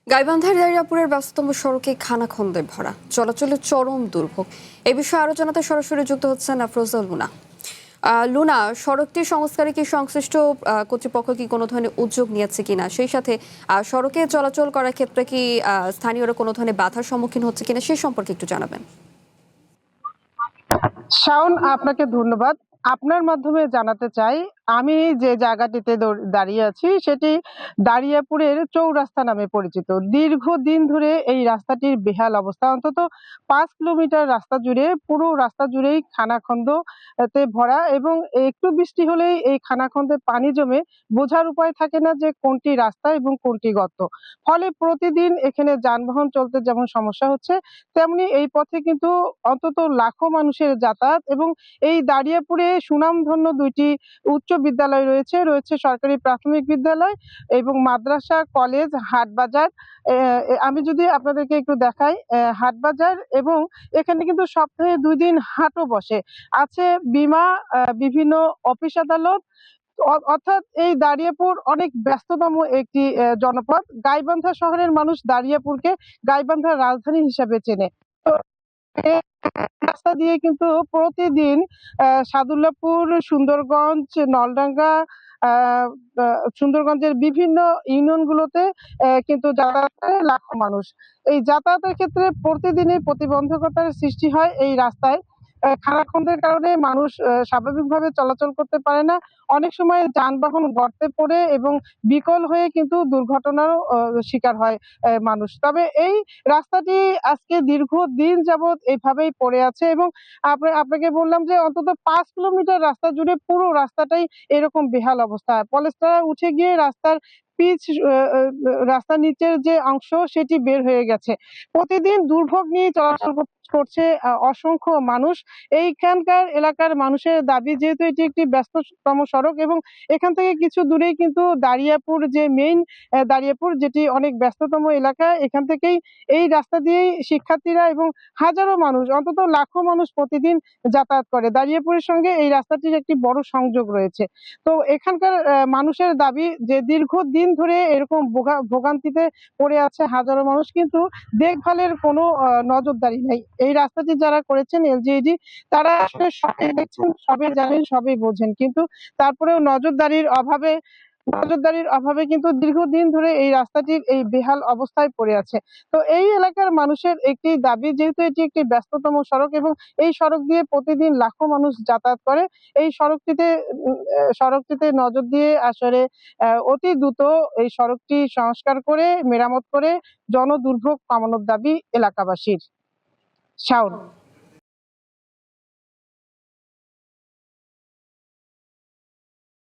গাইবান্ধার দারিয়াপুরের ব্যস্ততম সড়কে খানাখন্দে ভরা, চলাচলের চরম দুর্ভোগ। এ বিষয়ে আরো জানাতে সরাসরি যুক্ত হচ্ছেন আফরোজা লুনা। লুনা, সড়কটি সংস্কারে কি সংশ্লিষ্ট কর্তৃপক্ষ কি কোনো ধরনের উদ্যোগ নিয়েছে কিনা, সেই সাথে সড়কে চলাচল করার ক্ষেত্রে কি স্থানীয়রা কোনো ধরনের বাধার সম্মুখীন হচ্ছে কিনা সে সম্পর্কে একটু জানাবেন। শাওন, আপনাকে ধন্যবাদ। আপনার মাধ্যমে জানাতে চাই, আমি যে জায়গাটিতে দাঁড়িয়ে আছি সেটি দারিয়াপুরের চৌরাস্তা নামে পরিচিত। দীর্ঘদিন ধরে এই রাস্তাটির বেহাল অবস্থা। অন্তত 5 কিলোমিটার রাস্তা জুড়ে, পুরো রাস্তা জুড়েই খানাখন্দ তে ভরা, এবং একটু বৃষ্টি হলেই এই খানাখন্দে পানি জমে বোঝার উপায় থাকে না যে কোনটি রাস্তা এবং কোনটি গর্ত। ফলে প্রতিদিন এখানে যানবাহন চলতে যেমন সমস্যা হচ্ছে, তেমনি এই পথে কিন্তু অন্তত লাখো মানুষের যাতায়াত। এবং এই দারিয়াপুরে সুনামধন্য 2টি উচ্চ বিদ্যালয় রয়েছে, সরকারি প্রাথমিক বিদ্যালয় এবং মাদ্রাসা, কলেজ, হাটবাজার। আমি যদি আপনাদেরকে একটু দেখাই, হাটবাজার, এবং এখানে কিন্তু সপ্তাহে 2 দিন হাটও বসে। আছে বীমা, বিভিন্ন অফিস আদালত। অর্থাৎ এই দারিয়াপুর অনেক ব্যস্ততম একটি জনপদ। গাইবান্ধা শহরের মানুষ দারিয়াপুরকে গাইবান্ধার রাজধানী হিসাবে চেনে। তো এই রাস্তা দিয়ে কিন্তু প্রতিদিন সাদুল্লাপুর, সুন্দরগঞ্জ, নলডাঙ্গা, আহ, সুন্দরগঞ্জের বিভিন্ন ইউনিয়নগুলোতে কিন্তু যাতায়াত করে লাখো মানুষ। এই যাতায়াতের ক্ষেত্রে প্রতিদিনই প্রতিবন্ধকতার সৃষ্টি হয় এই রাস্তায়। খানাখন্দের কারণে মানুষ স্বাভাবিকভাবে চলাচল করতে পারে না। অনেক সময় যানবাহন গর্তে পড়ে এবং বিকল হয়ে কিন্তু দুর্ঘটনারও শিকার হয় মানুষ। তবে এই রাস্তাটি আজকে দীর্ঘদিন যাবৎ এইভাবেই পড়ে আছে, এবং আপনাকে বললাম যে অন্তত 5 কিলোমিটার রাস্তা জুড়ে পুরো রাস্তাটাই এরকম বেহাল অবস্থা। পলেস্তারা উঠে গিয়ে রাস্তার পিচ, রাস্তার নিচের যে অংশ সেটি বের হয়ে গেছে। প্রতিদিন দুর্ভোগ নিয়ে চলাচল করছে অসংখ্য মানুষ। এইখানকার এলাকার মানুষের দাবি, যেহেতু এটি একটি ব্যস্ততম সড়ক এবং এখান থেকে কিছু দূরেই কিন্তু দারিয়াপুর, যে মেইন দারিয়াপুর, যেটি অনেক ব্যস্ততম এলাকা, এখান থেকেই এই রাস্তা দিয়েই শিক্ষার্থীরা এবং হাজারো মানুষ, অন্তত লাখো মানুষ প্রতিদিন যাতায়াত করে। দারিয়াপুরের সঙ্গে এই রাস্তাটির একটি বড় সংযোগ রয়েছে। তো এখানকার মানুষের দাবি যে দীর্ঘদিন ধরে এরকম ভোগান্তিতে পড়ে আছে হাজারো মানুষ, কিন্তু দেখভালের কোনো নজরদারি নেই। এই রাস্তাটি যারা করেছেন, এলজিইডি, তারা আসলে সবই দেখছেন, সবই জানেন, সবই বোঝেন, কিন্তু তারপরেও নজরদারির অভাবে কিন্তু দীর্ঘদিন ধরে এই রাস্তাটির এই বেহাল অবস্থায় পড়ে আছে। তো এই এলাকার মানুষের একটি দাবি, যেহেতু এটি একটি ব্যস্ততম সড়ক এবং এই সড়ক দিয়ে প্রতিদিন লাখো মানুষ যাতায়াত করে, এই সড়কটিতে নজর দিয়ে আসলে অতি দ্রুত এই সড়কটি সংস্কার করে, মেরামত করে জনদুর্ভোগ কমানোর দাবি এলাকাবাসীর। শাওন।